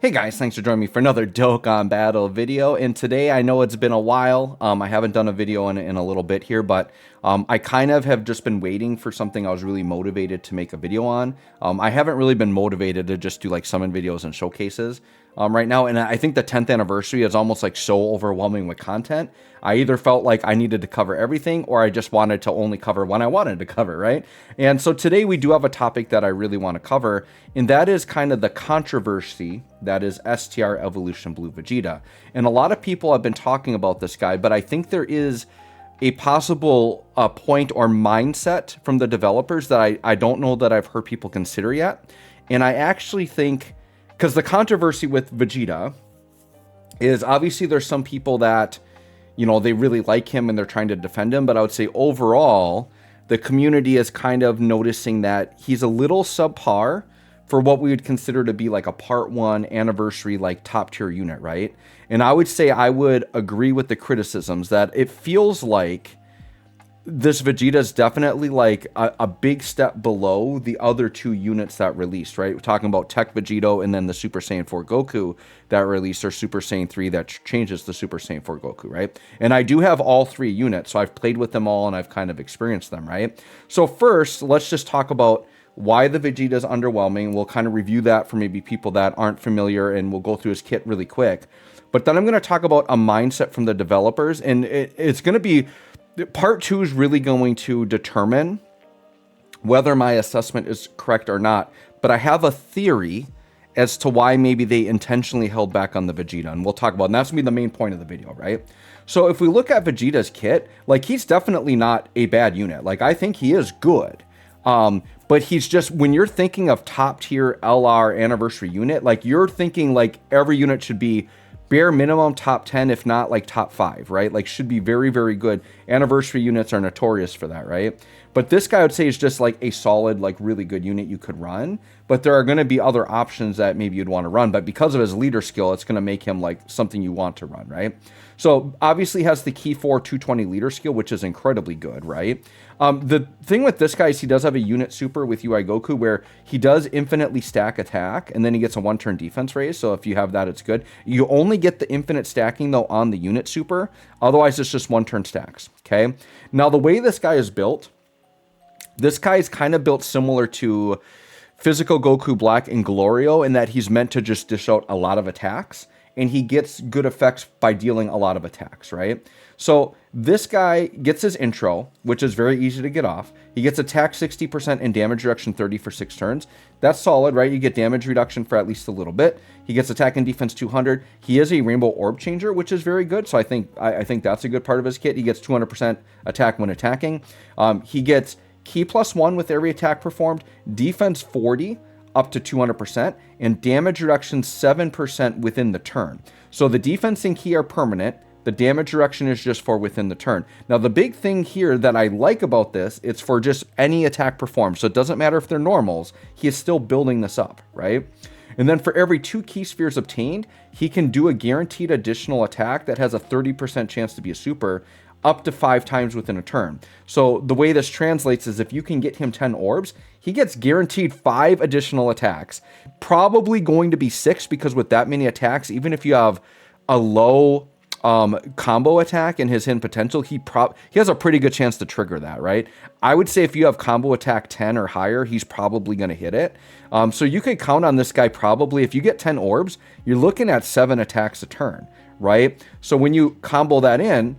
Hey guys, thanks for joining me for another Dokkan battle video. And today, I know it's been a while. I haven't done a video in a little bit here, but I kind of have just been waiting for something I was really motivated to make a video on. I haven't really been motivated to just do like summon videos and showcases right now. And I think the 10th anniversary is almost like so overwhelming with content. I either felt like I needed to cover everything or I just wanted to only cover when I wanted to cover, right? And so today we do have a topic that I really want to cover, and that is kind of the controversy that is STR Evolution Blue Vegeta. And a lot of people have been talking about this guy, but I think there is a possible point or mindset from the developers that I don't know that I've heard people consider yet. And I actually think, because the controversy with Vegeta is obviously there's some people that, you know, they really like him and they're trying to defend him. But I would say overall, the community is kind of noticing that he's a little subpar for what we would consider to be like a part 1 anniversary, like top tier unit, right? And I would say I would agree with the criticisms that it feels like this Vegeta is definitely like a big step below the other 2 units that released, right? We're talking about Tech Vegito and then the Super Saiyan 4 Goku that released, or Super Saiyan 3 that changes the Super Saiyan 4 Goku, right? And I do have all 3 units, so I've played with them all and I've kind of experienced them, right? So first, let's just talk about why the Vegeta is underwhelming. We'll kind of review that for maybe people that aren't familiar, and we'll go through his kit really quick. But then I'm going to talk about a mindset from the developers, and it's going to be... Part 2 is really going to determine whether my assessment is correct or not. But I have a theory as to why maybe they intentionally held back on the Vegeta. And we'll talk about it. And that's going to be the main point of the video, right? So if we look at Vegeta's kit, like, he's definitely not a bad unit. Like, I think he is good. But he's just, when you're thinking of top tier LR anniversary unit, like, you're thinking like every unit should be bare minimum top 10, if not like top 5, right? Like, should be very, very good. Anniversary units are notorious for that, right? But this guy, I would say, is just like a solid, like really good unit you could run. But there are going to be other options that maybe you'd want to run. But because of his leader skill, it's going to make him like something you want to run, right? So obviously has the key 4 220 leader skill, which is incredibly good, right? The thing with this guy is he does have a unit super with UI Goku where he does infinitely stack attack, and then he gets a 1-turn defense raise. So if you have that, it's good. You only get the infinite stacking though on the unit super. Otherwise, it's just 1-turn stacks. Okay. Now the way this guy is built, this guy is kind of built similar to Physical Goku Black and Glorio in that he's meant to just dish out a lot of attacks, and he gets good effects by dealing a lot of attacks, right? So this guy gets his intro, which is very easy to get off. He gets attack 60% and damage reduction 30 for 6 turns. That's solid, right? You get damage reduction for at least a little bit. He gets attack and defense 200. He is a Rainbow Orb Changer, which is very good. So I think that's a good part of his kit. He gets 200% attack when attacking. He gets Ki +1 with every attack performed, defense 40 up to 200%, and damage reduction 7% within the turn. So the defense and Ki are permanent. The damage reduction is just for within the turn. Now, the big thing here that I like about this, it's for just any attack performed. So it doesn't matter if they're normals. He is still building this up, right? And then for every 2 Ki spheres obtained, he can do a guaranteed additional attack that has a 30% chance to be a super, up to 5 times within a turn. So the way this translates is if you can get him 10 orbs, he gets guaranteed 5 additional attacks. Probably going to be 6, because with that many attacks, even if you have a low combo attack in his hidden potential, he has a pretty good chance to trigger that, right? I would say if you have combo attack 10 or higher, he's probably going to hit it. So you could count on this guy probably, if you get 10 orbs, you're looking at 7 attacks a turn, right? So when you combo that in,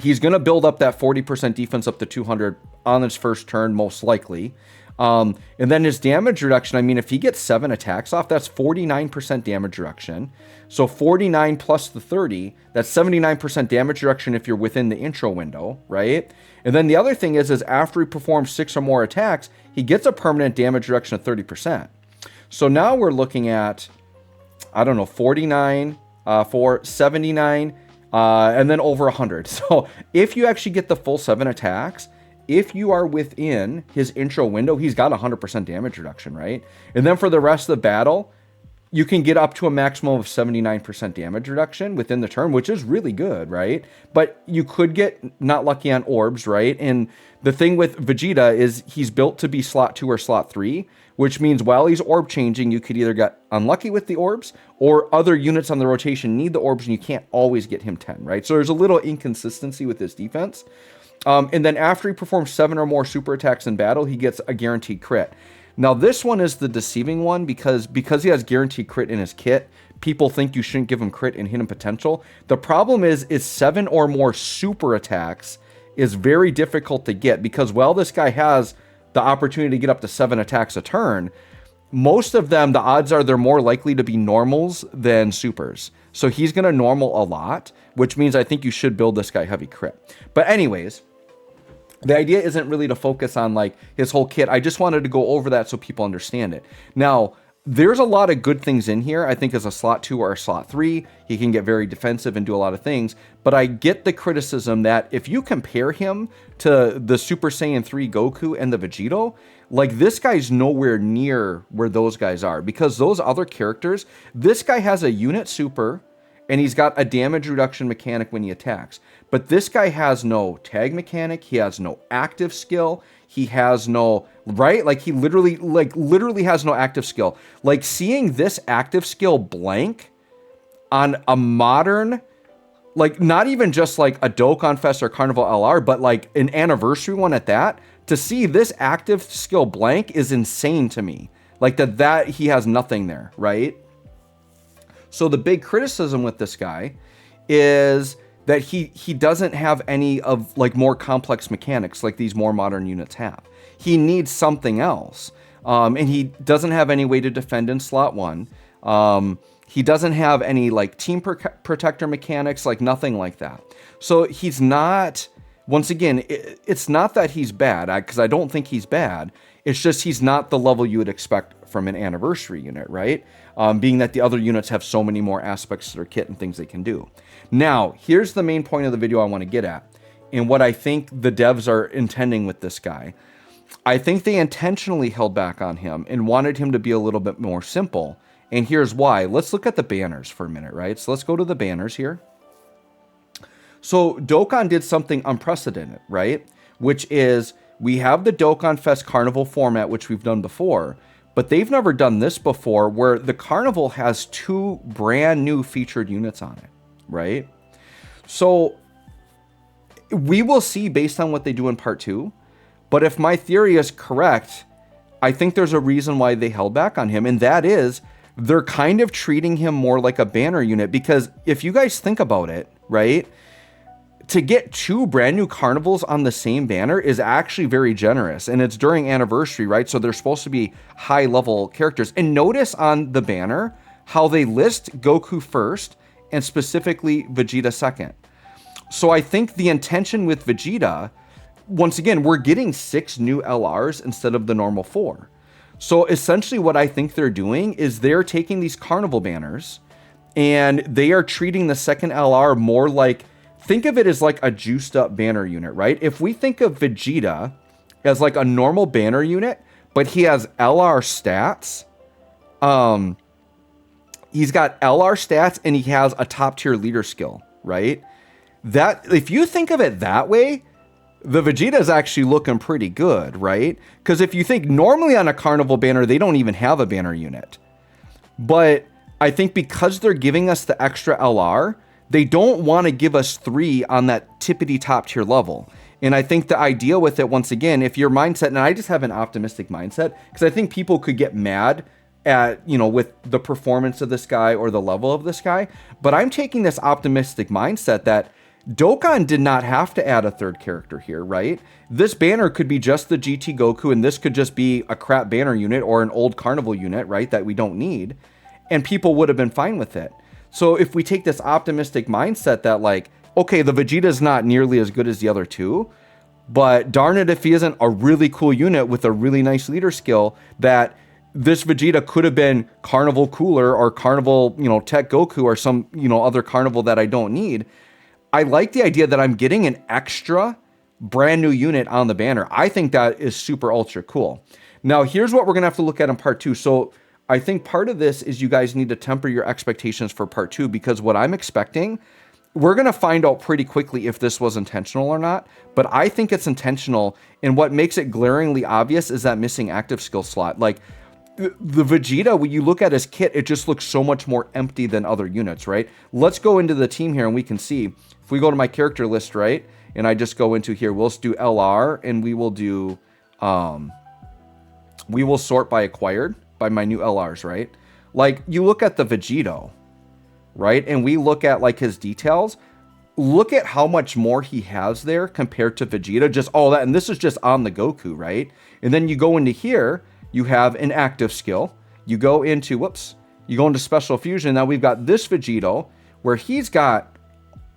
he's going to build up that 40% defense up to 200 on his first turn, most likely. And then his damage reduction, I mean, if he gets 7 attacks off, that's 49% damage reduction. So 49 plus the 30, that's 79% damage reduction if you're within the intro window, right? And then the other thing is after he performs 6 or more attacks, he gets a permanent damage reduction of 30%. So now we're looking at, I don't know, 49 for 79, and then over 100. So if you actually get the full 7 attacks, if you are within his intro window, he's got 100% damage reduction, right? And then for the rest of the battle, you can get up to a maximum of 79% damage reduction within the turn, which is really good, right? But you could get not lucky on orbs, right? And the thing with Vegeta is he's built to be slot 2 or slot 3, which means while he's orb changing, you could either get unlucky with the orbs or other units on the rotation need the orbs and you can't always get him 10, right? So there's a little inconsistency with his defense. And then after he performs 7 or more super attacks in battle, he gets a guaranteed crit. Now this one is the deceiving one because he has guaranteed crit in his kit. People think you shouldn't give him crit and hidden potential. The problem is 7 or more super attacks is very difficult to get because while this guy has the opportunity to get up to 7 attacks a turn, most of them, the odds are they're more likely to be normals than supers. So he's going to normal a lot, which means I think you should build this guy heavy crit. But anyways, the idea isn't really to focus on like his whole kit. I just wanted to go over that so people understand it. Now, there's a lot of good things in here. I think as a slot 2 or a slot 3, he can get very defensive and do a lot of things. But I get the criticism that if you compare him to the Super Saiyan 3 Goku and the Vegeta, like this guy's nowhere near where those guys are. Because those other characters, this guy has a unit super, and he's got a damage reduction mechanic when he attacks. But this guy has no tag mechanic. He has no active skill. He has no, right? Like he literally has no active skill. Like seeing this active skill blank on a modern, like not even just like a Dokkan Fest or Carnival LR, but like an anniversary one at that, to see this active skill blank is insane to me. Like that he has nothing there, right? So the big criticism with this guy is that he doesn't have any of like more complex mechanics like these more modern units have. He needs something else. And he doesn't have any way to defend in slot 1. He doesn't have any like team protector mechanics, like nothing like that. So he's not, once again, it's not that he's bad, because I don't think he's bad. It's just he's not the level you would expect from an anniversary unit, right? Being that the other units have so many more aspects to their kit and things they can do. Now, here's the main point of the video I want to get at, and what I think the devs are intending with this guy. I think they intentionally held back on him and wanted him to be a little bit more simple, and here's why. Let's look at the banners for a minute, right? So let's go to the banners here. So Dokkan did something unprecedented, right? Which is, we have the Dokkan Fest Carnival format, which we've done before, but they've never done this before, where the Carnival has 2 brand new featured units on it, right? So we will see based on what they do in part 2, but if my theory is correct, I think there's a reason why they held back on him, and that is they're kind of treating him more like a banner unit, because if you guys think about it, right, to get 2 brand new Carnivals on the same banner is actually very generous, and it's during anniversary, right? So they're supposed to be high level characters. And notice on the banner how they list Goku first and specifically Vegeta second. So I think the intention with Vegeta, once again, we're getting 6 new LRs instead of the normal 4. So essentially what I think they're doing is they're taking these Carnival banners and they are treating the second LR more like, think of it as like a juiced up banner unit, right? If we think of Vegeta as like a normal banner unit, but he has LR stats, he's got LR stats and he has a top tier leader skill, right? That, if you think of it that way, the Vegeta is actually looking pretty good, right? Because if you think normally on a Carnival banner, they don't even have a banner unit. But I think because they're giving us the extra LR, they don't want to give us 3 on that tippity top tier level. And I think the idea with it, once again, if your mindset, and I just have an optimistic mindset, because I think people could get mad at, you know, with the performance of this guy or the level of this guy. But I'm taking this optimistic mindset that Dokkan did not have to add a 3rd character here, right? This banner could be just the GT Goku, and this could just be a crap banner unit or an old Carnival unit, right, that we don't need. And people would have been fine with it. So if we take this optimistic mindset that like, okay, the Vegeta is not nearly as good as the other 2, but darn it if he isn't a really cool unit with a really nice leader skill, that this Vegeta could have been Carnival Cooler or Carnival, you know, Tech Goku or some, you know, other Carnival that I don't need. I like the idea that I'm getting an extra brand new unit on the banner. I think that is super ultra cool. Now, here's what we're going to have to look at in part 2. So I think part of this is you guys need to temper your expectations for part 2, because what I'm expecting, we're going to find out pretty quickly if this was intentional or not, but I think it's intentional, and what makes it glaringly obvious is that missing active skill slot. Like, the Vegeta, when you look at his kit, it just looks so much more empty than other units, right? Let's go into the team here and we can see. If we go to my character list, right, and I just go into here, we'll just do LR, and we will do, we will sort by acquired, by my new LRs, right? Like, you look at the Vegito, right, and we look at, like, his details. Look at how much more he has there compared to Vegeta, just all that, and this is just on the Goku, right? And then you go into here, you have an active skill. You go into, whoops, you go into Special Fusion. Now we've got this Vegito where he's got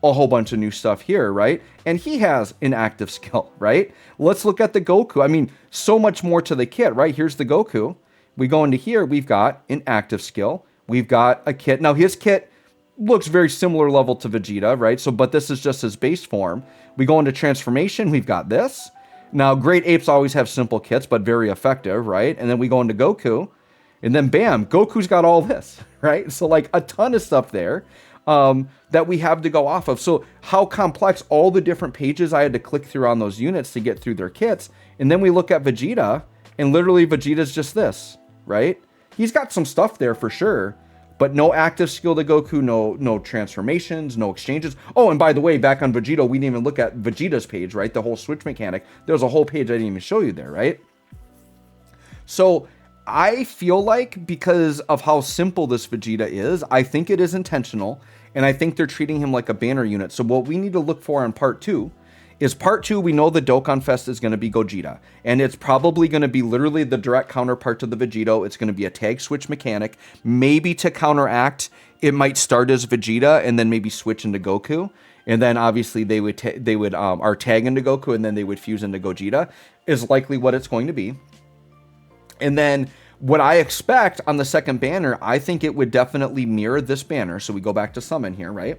a whole bunch of new stuff here, right? And he has an active skill, right? Let's look at the Goku. I mean, so much more to the kit, right? Here's the Goku. We go into here, we've got an active skill. We've got a kit. Now his kit looks very similar level to Vegeta, right? So, but this is just his base form. We go into transformation, we've got this. Now, great apes always have simple kits, but very effective, right? And then we go into Goku, and then bam, Goku's got all this, right? So, like, a ton of stuff there that we have to go off of. So how complex, all the different pages I had to click through on those units to get through their kits. And then we look at Vegeta, and literally Vegeta's just this, right? He's got some stuff there for sure, but no active skill to Goku, no transformations, no exchanges. Oh, and by the way, back on Vegeta, we didn't even look at Vegeta's page, right? The whole switch mechanic. There's a whole page I didn't even show you there, right? So I feel like because of how simple this Vegeta is, I think it is intentional, and I think they're treating him like a banner unit. So what we need to look for in part 2 is part 2, we know the Dokkan Fest is going to be Gogeta, and it's probably going to be literally the direct counterpart to the Vegito. It's going to be a tag switch mechanic. Maybe to counteract, it might start as Vegeta and then maybe switch into Goku. And then obviously they would tag into Goku, and then they would fuse into Gogeta, is likely what it's going to be. And then what I expect on the second banner, I think it would definitely mirror this banner. So we go back to summon here, right?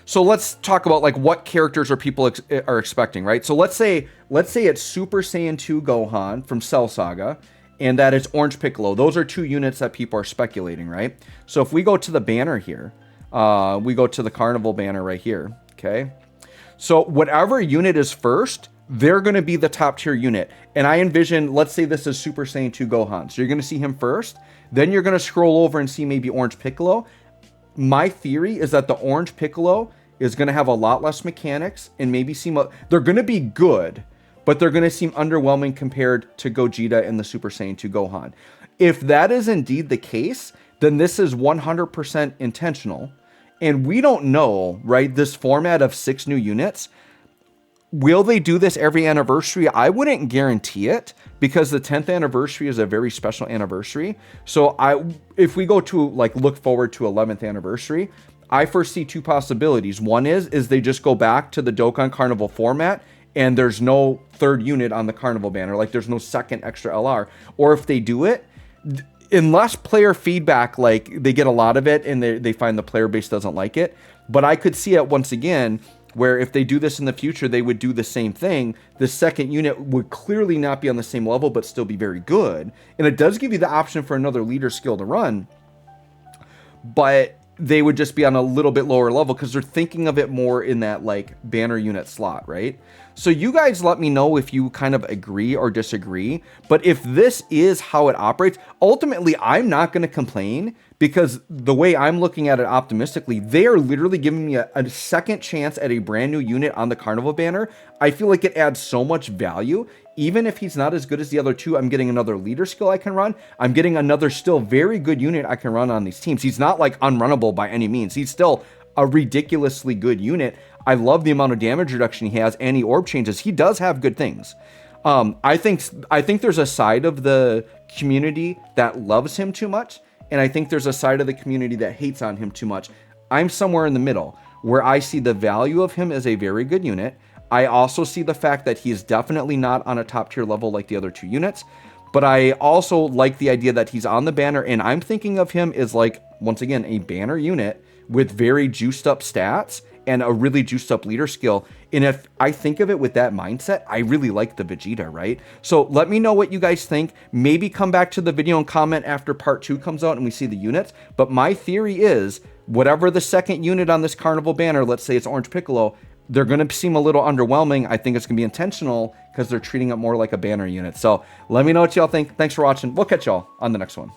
So let's talk about like what characters are people are expecting, right? So let's say it's Super Saiyan 2 Gohan from Cell Saga, and that it's Orange Piccolo. Those are 2 units that people are speculating, right? So if we go to the banner here, we go to the Carnival banner right here, okay? So whatever unit is first, they're going to be the top tier unit. And I envision, let's say this is Super Saiyan 2 Gohan. So you're going to see him first, then you're going to scroll over and see maybe Orange Piccolo. My theory is that the Orange Piccolo is going to have a lot less mechanics and maybe they're going to be good, but they're going to seem underwhelming compared to Gogeta and the Super Saiyan 2 Gohan. If that is indeed the case, then this is 100% intentional. And we don't know, right, this format of 6 new units. Will they do this every anniversary? I wouldn't guarantee it, because the 10th anniversary is a very special anniversary. So if we go to like look forward to 11th anniversary, I foresee 2 possibilities. One is they just go back to the Dokkan Carnival format, and there's no 3rd unit on the Carnival banner, like there's no second extra LR. Or if they do it, unless player feedback, like they get a lot of it and they find the player base doesn't like it. But I could see it once again, where if they do this in the future, they would do the same thing. The second unit would clearly not be on the same level, but still be very good. And it does give you the option for another leader skill to run, but they would just be on a little bit lower level because they're thinking of it more in that like banner unit slot, right? So you guys let me know if you kind of agree or disagree. But if this is how it operates, ultimately, I'm not going to complain, because the way I'm looking at it optimistically, they are literally giving me a second chance at a brand new unit on the Carnival banner. I feel like it adds so much value. Even if he's not as good as the other 2, I'm getting another leader skill I can run. I'm getting another still very good unit I can run on these teams. He's not like unrunnable by any means. He's still a ridiculously good unit. I love the amount of damage reduction he has, and he orb changes. He does have good things. I think there's a side of the community that loves him too much, and I think there's a side of the community that hates on him too much. I'm somewhere in the middle, where I see the value of him as a very good unit. I also see the fact that he is definitely not on a top tier level like the other 2 units, but I also like the idea that he's on the banner, and I'm thinking of him as like, once again, a banner unit with very juiced up stats and a really juiced up leader skill. And if I think of it with that mindset, I really like the Vegeta, right? So let me know what you guys think. Maybe come back to the video and comment after part 2 comes out and we see the units. But my theory is whatever the second unit on this Carnival banner, let's say it's Orange Piccolo, they're going to seem a little underwhelming. I think it's going to be intentional because they're treating it more like a banner unit. So let me know what y'all think. Thanks for watching. We'll catch y'all on the next one.